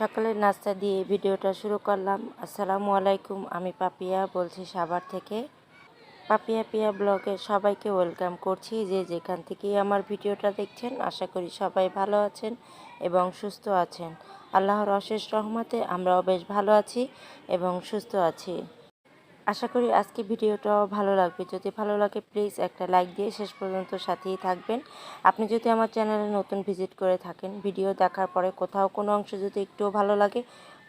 সকালের নাস্তা দিয়ে ভিডিওটা শুরু করলাম। আসসালামু আলাইকুম, আমি পাপিয়া বলছি সাভার থেকে। পাপিয়া পিয়া ব্লগে সবাইকে ওয়েলকাম করছি। যে যেখান থেকেই আমার ভিডিওটা দেখছেন, আশা করি সবাই ভালো আছেন এবং সুস্থ আছেন। আল্লাহর অশেষ রহমতে আমরাও বেশ ভালো আছি এবং সুস্থ আছি। আশা করি আজকে ভিডিওটাও ভালো লাগবে। যদি ভালো লাগে প্লিজ একটা লাইক দিয়ে শেষ পর্যন্ত সাথেই থাকবেন। আপনি যদি আমার চ্যানেলে নতুন ভিজিট করে থাকেন, ভিডিও দেখার পরে কোথাও কোনো অংশ যদি একটুও ভালো লাগে,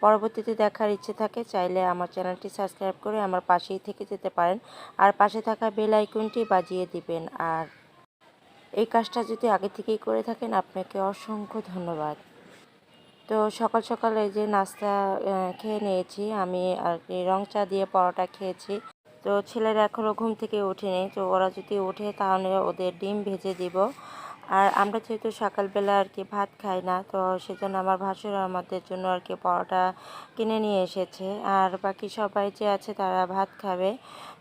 পরবর্তীতে দেখার ইচ্ছে থাকে, চাইলে আমার চ্যানেলটি সাবস্ক্রাইব করে আমার পাশেই থেকে যেতে পারেন। আর পাশে থাকা বেল আইকনটি বাজিয়ে দিবেন। আর এই কাজটা যদি আগে থেকেই করে থাকেন, আপনাকে অসংখ্য ধন্যবাদ। তো সকাল সকাল এই যে নাস্তা খেয়ে নিয়েছি আমি, আর কি রং চা দিয়ে পরোটা খেয়েছি। তো ছেলেরা এখনও ঘুম থেকে ওঠেনি, তো ওরা যদি ওঠে তাহলে ওদের ডিম ভেজে দিব। আর আমরা যেহেতু সকালবেলা আর কি ভাত খাই না, তো সেজন্য আমার ভাসুর আমাদের জন্য আর কি পরোটা কিনে নিয়ে এসেছে। আর বাকি সবাই যে আছে তারা ভাত খাবে।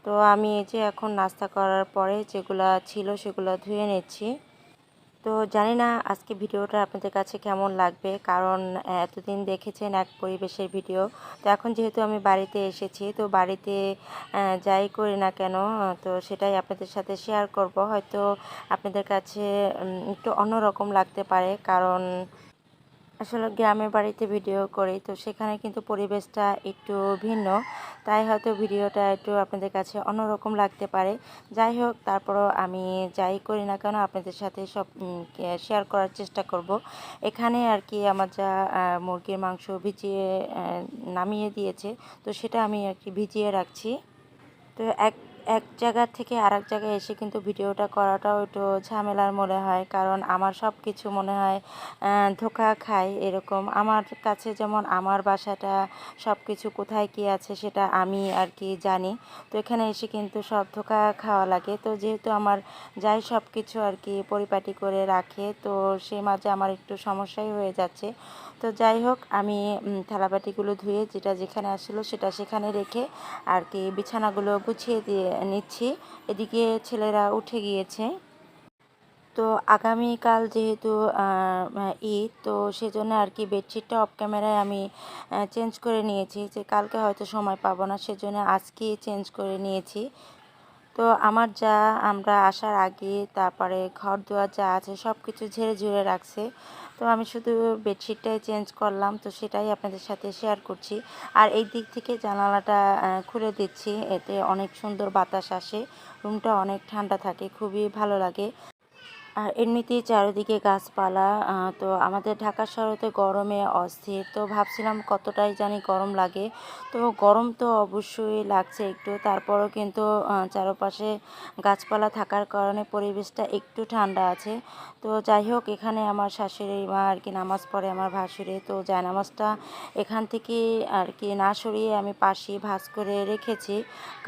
তো আমি এই যে এখন নাস্তা করার পরে যেগুলো ছিল সেগুলো ধুয়ে নিচ্ছি। তো জানি না আজকে ভিডিওটা আপনাদের কাছে কেমন লাগবে, কারণ এতদিন দেখেছেন এক পরিবেশের ভিডিও। তো এখন যেহেতু আমি বাড়িতে এসেছি, তো বাড়িতে যাই করি না কেন, তো সেটাই আপনাদের সাথে শেয়ার করব। হয়তো আপনাদের কাছে একটু অন্যরকম লাগতে পারে, কারণ আসলে গ্রামের বাড়িতে ভিডিও করি, তো সেখানে কিন্তু পরিবেশটা একটু ভিন্ন। তাই হয়তো ভিডিওটা একটু আপনাদের কাছে অন্যরকম লাগতে পারে। যাই হোক, তারপরও আমি যাই করি না কেন আপনাদের সাথে সব শেয়ার করার চেষ্টা করব। এখানে আর কি আমার যা মুরগির মাংস ভিজিয়ে নামিয়ে দিয়েছে, তো সেটা আমি আর কি ভিজিয়ে রাখছি। তো এক এক জায়গা থেকে আরেক জায়গায় এসে কিন্তু ভিডিওটা করাটাও একটু ঝামেলার মনে হয়, কারণ আমার সব কিছু মনে হয় ধোঁকা খায় এরকম। আমার কাছে যেমন আমার বাসাটা সব কিছু কোথায় কী আছে সেটা আমি আর কি জানি। তো এখানে এসে কিন্তু সব ধোঁকা খাওয়া লাগে। তো যেহেতু আমার যাই সব কিছু আর কি পরিপাটি করে রাখে, তো সেই মাঝে আমার একটু সমস্যাই হয়ে যাচ্ছে। তো যাই হোক, আমি থালাবাটিগুলো ধুয়ে যেটা যেখানে আসলো সেটা সেখানে রেখে আর কি বিছানাগুলো গুছিয়ে দিয়ে নিচ্ছি। এদিকে ছেলেরা উঠে গিয়েছে। তো আগামীকাল যেহেতু ঈদ, তো সেজন্য আর কি বেডশিটটা অফ ক্যামেরায় আমি চেঞ্জ করে নিয়েছি, যে কালকে হয়তো সময় পাবো না, সেজন্য আজকেই চেঞ্জ করে নিয়েছি। তো আমার যা আমরা আসার আগে তারপরে ঘর দুয়ার যা আছে সব কিছু ঝেড়ে ঝুড়ে রাখছে। তো আমি শুধু বেডশিটটাই চেঞ্জ করলাম, তো সেটাই আপনাদের সাথে শেয়ার করছি। আর এই দিক থেকে জানালাটা খুলে দিচ্ছি, এতে অনেক সুন্দর বাতাস আসে, রুমটা অনেক ঠান্ডা থাকে, খুবই ভালো লাগে। আর এমনিতেই চারিদিকে গাছপালা। তো আমাদের ঢাকা শহরে তো গরমে অস্থির, তো ভাবছিলাম কতটাই জানি গরম লাগে। তো গরম তো অবশ্যই লাগছে একটু, তারপরও কিন্তু চারপাশে গাছপালা থাকার কারণে পরিবেশটা একটু ঠান্ডা আছে। তো যাই হোক, এখানে আমার শাশুড়ি মা আর কি নামাজ পড়ে, আমার ভাসুরে, তো জায়নামাজটা এখান থেকে আর কি না সরিয়ে আমি পাশে ভাঁজ করে রেখেছি,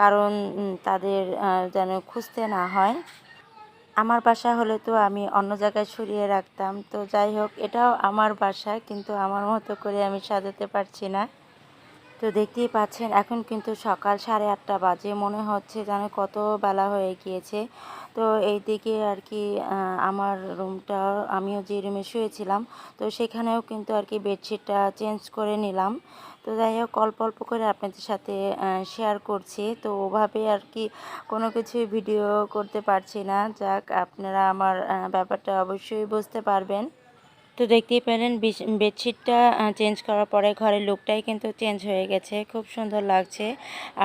কারণ তাদের যেন খুঁজতে না হয়। আমার বাসা হলে তো আমি অন্য জায়গায় সরিয়ে রাখতাম। তো যাই হোক, এটাও আমার বাসা, কিন্তু আমার মতো করে আমি সাজাতে পারছি না। তো দেখতেই পাচ্ছেন এখন কিন্তু সকাল 8:30 বাজে, মনে হচ্ছে যেন কত বেলা হয়ে গিয়েছে। তো এই দিকে আর কি আমার রুমটা, আমিও যে রুমে শুয়েছিলাম, তো সেখানেও কিন্তু আর কি বেডশিটটা চেঞ্জ করে নিলাম। তো যাই হোক, অল্প অল্প করে আপনাদের সাথে শেয়ার করছি। তো ওভাবে আর কি কোনো কিছুই ভিডিও করতে পারছি না। যাক, আপনারা আমার ব্যাপারটা অবশ্যই বুঝতে পারবেন। তো দেখতেই পেলেন বেডশিটটা চেঞ্জ করার পরে ঘরের লুকটাই কিন্তু চেঞ্জ হয়ে গেছে, খুব সুন্দর লাগছে।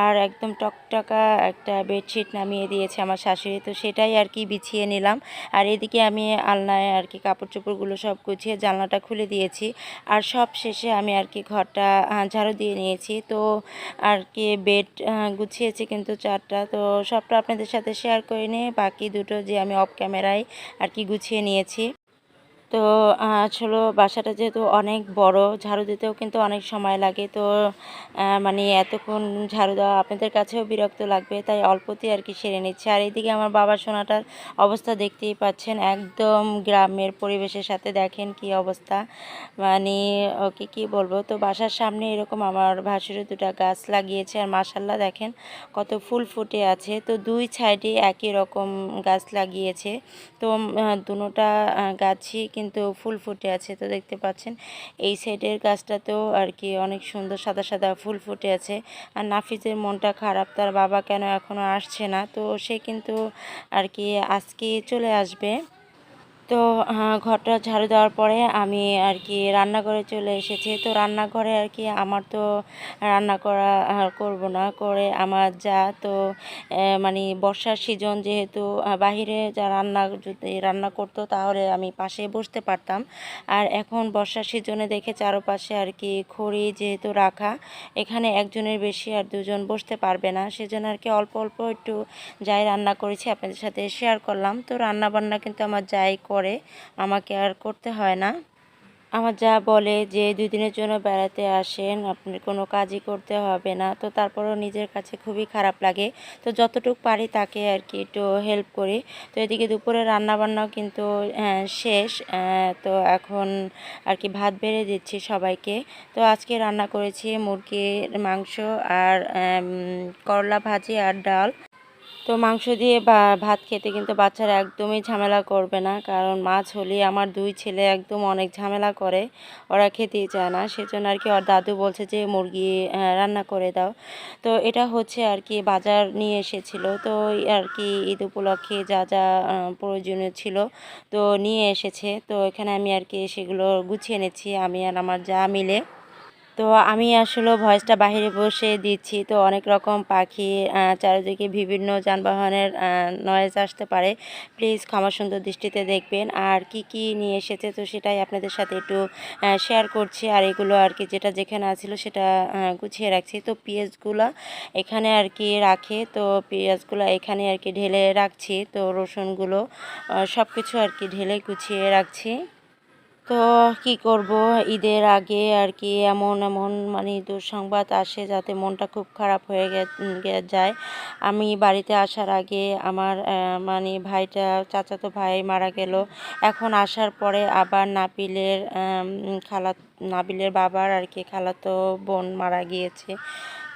আর একদম টকটকা একটা বেডশিট নামিয়ে দিয়েছে আমার শাশুড়ি, তো সেটাই আর কি বিছিয়ে নিলাম। আর এদিকে আমি আলনায় আর কি কাপড় চোপড়গুলো সব গুছিয়ে জানলাটা খুলে দিয়েছি। আর সব শেষে আমি আর কি ঘরটা ঝাড়ু দিয়ে নিয়েছি। তো আর কি বেড গুছিয়েছি কিন্তু 4টা, তো সবটা আপনাদের সাথে শেয়ার করে নিয়ে বাকি দুটো যে আমি অফ ক্যামেরায় আর কি গুছিয়ে নিয়েছি। তো আসলে বাসাটা যেহেতু অনেক বড়, ঝাড়ু দিতেও কিন্তু অনেক সময় লাগে। তো মানে এতক্ষণ ঝাড়ু দেওয়া আপনাদের কাছেও বিরক্ত লাগবে, তাই অল্পতেই আর কি সেরে নিচ্ছে। আর এইদিকে আমার বাবার সোনাটার অবস্থা দেখতেই পাচ্ছেন, একদম গ্রামের পরিবেশের সাথে দেখেন কি অবস্থা। মানে ওকে কি বলবো। তো বাসার সামনে এরকম আমার ভাসুরের 2টা গাছ লাগিয়েছে, আর মাশাল্লাহ দেখেন কত ফুল ফুটে আছে। তো দুই সাইডে একই রকম গাছ লাগিয়েছে। তো দুটোটা গাছই কিন্তু ফুল ফুটে আছে। তো দেখতে পাচ্ছেন এই সাইডের গাছটাতেও আর কি অনেক সুন্দর সাদা সাদা ফুল ফুটে আছে। আর নাফিজের মনটা খারাপ, তার বাবা কেন এখনও আসছে না। তো সে কিন্তু আর কি আজকে চলে আসবে। তো ঘরটা ঝাড়ু দেওয়ার পরে আমি আর কি রান্নাঘরে চলে এসেছি। তো রান্নাঘরে আর কি আমার তো রান্না করা করব না করে আমার যা তো মানে বর্ষার সিজন যেহেতু বাহিরে যা যদি রান্না করতো তাহলে আমি পাশে বসতে পারতাম। আর এখন বর্ষার সিজনে দেখে চারপাশে আর কি খড়ি যেহেতু রাখা, এখানে একজনের বেশি আর দুজন বসতে পারবে না, সেজন্য আর কি অল্প অল্প একটু যাই রান্না করেছি আপনাদের সাথে শেয়ার করলাম। তো রান্না বান্না কিন্তু আমার যাই করে, আমাকে আর করতে হয় না। আমার যা বলে যে 2 দিনের জন্য বেড়াতে আসেন, আপনার কোনো কাজই করতে হবে না। তো তারপরেও নিজের কাছে খুবই খারাপ লাগে। তো যতটুকু পারি তাকে আর কি একটু হেল্প করি। তো এদিকে দুপুরে রান্নাবান্নাও কিন্তু শেষ। তো এখন আর কি ভাত বেড়ে দিচ্ছি সবাইকে। তো আজকে রান্না করেছি মুরগির মাংস আর করলা ভাজি আর ডাল। তো মাংস দিয়ে ভাত খেতে কিন্তু বাচ্চারা একদমই ঝামেলা করবে না, কারণ মাছ হলে আমার 2 ছেলে একদম অনেক ঝামেলা করে, ওরা খেতেই চায় না। সেজন্য আর কি ওর দাদু বলছে যে মুরগি রান্না করে দাও। তো এটা হচ্ছে আর কি বাজার নিয়ে এসেছিল, তো আর কি ঈদ উপলক্ষে যা যা প্রয়োজনীয় ছিল তো নিয়ে এসেছে। তো এখানে আমি আর কি সেগুলো গুছিয়ে এনেছি আমি আর আমার যা মিলে। তো আমি আসলে ভয়েসটা বাইরে বসে দিচ্ছি, তো অনেক রকম পাখি চারিদিকে বিভিন্ন যানবাহনের নয়েজ আসতে পারে, প্লিজ ক্ষমা সুন্দর দৃষ্টিতে দেখবেন। আর কি কি নিয়ে এসেছে তো সেটাই আপনাদের সাথে একটু শেয়ার করছি। আর এগুলো আর কি যেটা যেখানে আছিল সেটা গুছিয়ে রাখছি। তো পেঁয়াজগুলো এখানে আর কি রাখে, তো পেঁয়াজগুলো এখানে আর কি ঢেলে রাখছি। তো রসুনগুলো সব কিছু আর কি ঢেলে গুছিয়ে রাখছি। তো কি করব, ঈদের আগে আর কি এমন এমন মানে দুঃসংবাদ আসে যাতে মনটা খুব খারাপ হয়ে যায়। আমি বাড়িতে আসার আগে আমার মানে ভাইটা, চাচাতো ভাই মারা গেল। এখন আসার পরে আবার নাবিলের বাবার আর কি খালাতো বোন মারা গিয়েছে।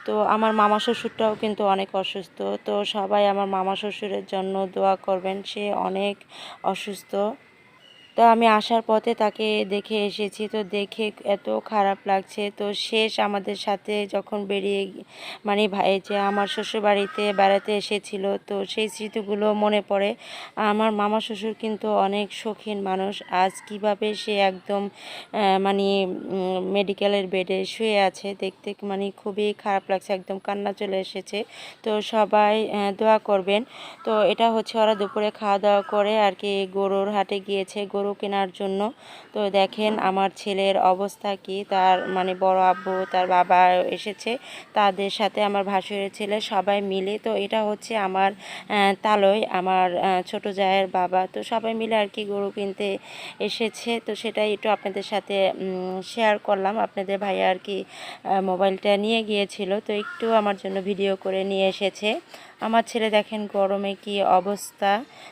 তো আমার মামা শ্বশুরটাও কিন্তু অনেক অসুস্থ। তো সবাই আমার মামা শ্বশুরের জন্য দোয়া করবেন, সে অনেক অসুস্থ। তো আমি আসার পথে তাকে দেখে এসেছি, তো দেখে এত খারাপ লাগছে। তো শেষ আমাদের সাথে যখন মানে ভাই যে আমার শ্বশুরবাড়িতে বেড়াতে এসেছিল, তো সেই স্মৃতিগুলো মনে পড়ে। আমার মামা শ্বশুর কিন্তু অনেক শৌখিন মানুষ, আজ কিভাবে সে একদম মানে মেডিকেলের বেডে শুয়ে আছে দেখতে মানে খুবই খারাপ লাগছে, একদম কান্না চলে এসেছে। তো সবাই দোয়া করবেন। তো এটা হচ্ছে ওরা দুপুরে খাওয়া দাওয়া করে আর কি গরুর হাটে গিয়েছে গরু কেনার জন্য। তো দেখেন আমার ছেলের অবস্থা কি, তার মানে বড় আব্বু তার বাবা এসেছে, তাদের সাথে আমার ভাসুরের ছেলে সবাই মিলে। তো এটা হচ্ছে আমার তালই, আমার ছোট জায়ের বাবা। তো সবাই মিলে আর কি গরু কিনতে এসেছে। তো সেটাই একটু আপনাদের সাথে শেয়ার করলাম। আপনাদের ভাইয়া আর কি মোবাইলটা নিয়ে গিয়েছিল, তো একটু আমার জন্য ভিডিও করে নিয়ে এসেছে। আমার ছেলে দেখেন গরমে কি অবস্থা,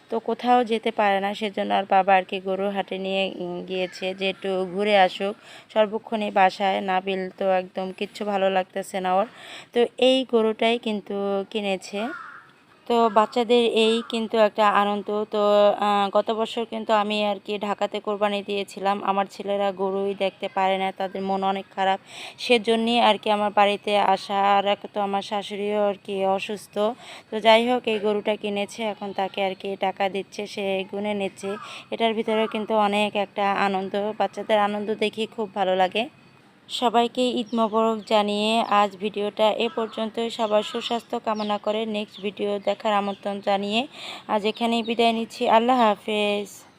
তো কোথাও যেতে পারে না, সেজন্য আর বাবা আর কি গরুর হাটে নিয়ে গিয়েছে যে একটু ঘুরে আসুক সর্বক্ষণই বাসায়। নাবিল তো একদম কিচ্ছু ভালো লাগতেছে না ওর। তো এই গরুটাই কিন্তু কিনেছে। তো বাচ্চাদের এই কিন্তু একটা আনন্দ। তো গত বছর কিন্তু আমি আর কি ঢাকাতে কোরবানি দিয়েছিলাম, আমার ছেলেরা গরুই দেখতে পারে না, তাদের মন অনেক খারাপ, সেজন্যই আর কি আমার বাড়িতে আসা। আর এক তো আমার শাশুড়িও আর কি অসুস্থ। তো যাই হোক এই গরুটা কিনেছে, এখন তাকে আর কি টাকা দিচ্ছে, সে গুনে নিচ্ছে। এটার ভিতরে কিন্তু অনেক একটা আনন্দ, বাচ্চাদের আনন্দ দেখি খুব ভালো লাগে। সবাইকে ঈদ মোবারক জানিয়ে আজ ভিডিওটা এ পর্যন্তই। সবার সুস্বাস্থ্য কামনা করে নেক্সট ভিডিও দেখার আমন্ত্রণ জানিয়ে আজ এখানেই বিদায় নিচ্ছি। আল্লাহ হাফেজ।